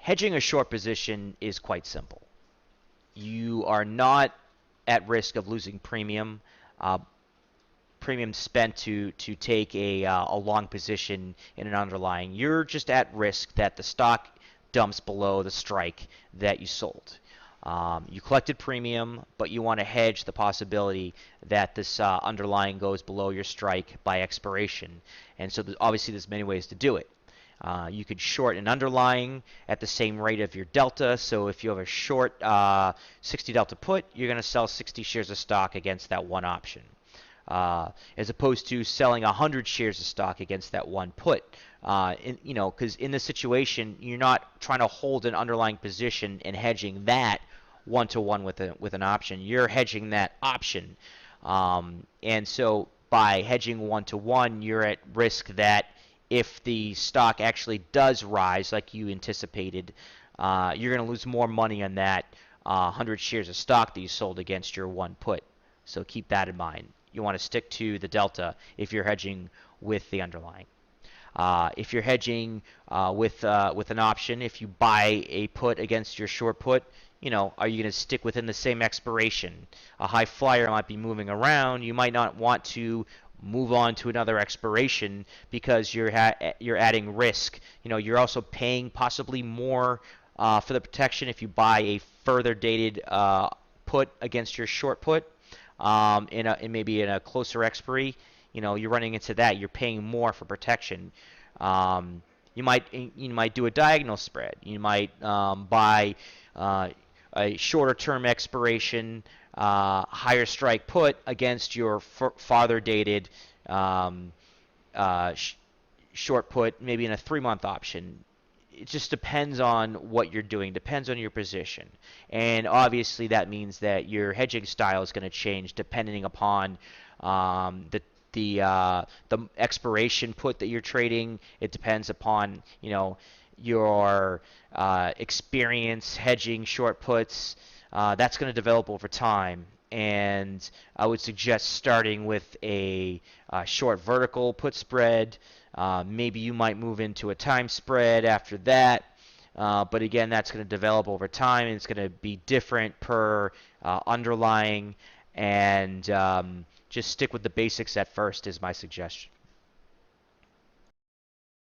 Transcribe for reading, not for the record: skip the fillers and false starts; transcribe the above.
Hedging a short position is quite simple. You are not at risk of losing premium. Uh, Premium spent to take a long position in an underlying. You're just at risk that the stock dumps below the strike that you sold. You collected premium, but you want to hedge the possibility that this underlying goes below your strike by expiration. And so obviously there's many ways to do it. You could short an underlying at the same rate of your delta. So if you have a short 60 delta put, you're going to sell 60 shares of stock against that one option. As opposed to selling 100 shares of stock against that one put. Because in this situation, you're not trying to hold an underlying position and hedging that one-to-one with an option. You're hedging that option. And so by hedging one-to-one, you're at risk that if the stock actually does rise like you anticipated, you're going to lose more money on that 100 shares of stock that you sold against your one put. So keep that in mind. You want to stick to the delta if you're hedging with the underlying. If you're hedging with an option, if you buy a put against your short put, are you going to stick within the same expiration? A high flyer might be moving around. You might not want to move on to another expiration because you're adding risk. You're also paying possibly more for the protection if you buy a further dated put against your short put. Maybe in a closer expiry, you're running into that. You're paying more for protection. You might do a diagonal spread. You might buy a shorter term expiration, higher strike put against your farther dated short put, maybe in a 3-month option. It just depends on what you're doing, depends on your position. And obviously that means that your hedging style is going to change depending upon the expiration put that you're trading. It depends upon, your experience hedging short puts. That's going to develop over time. And I would suggest starting with a short vertical put spread. Maybe you might move into a time spread after that. But again, that's going to develop over time. And it's going to be different per underlying. And just stick with the basics at first is my suggestion.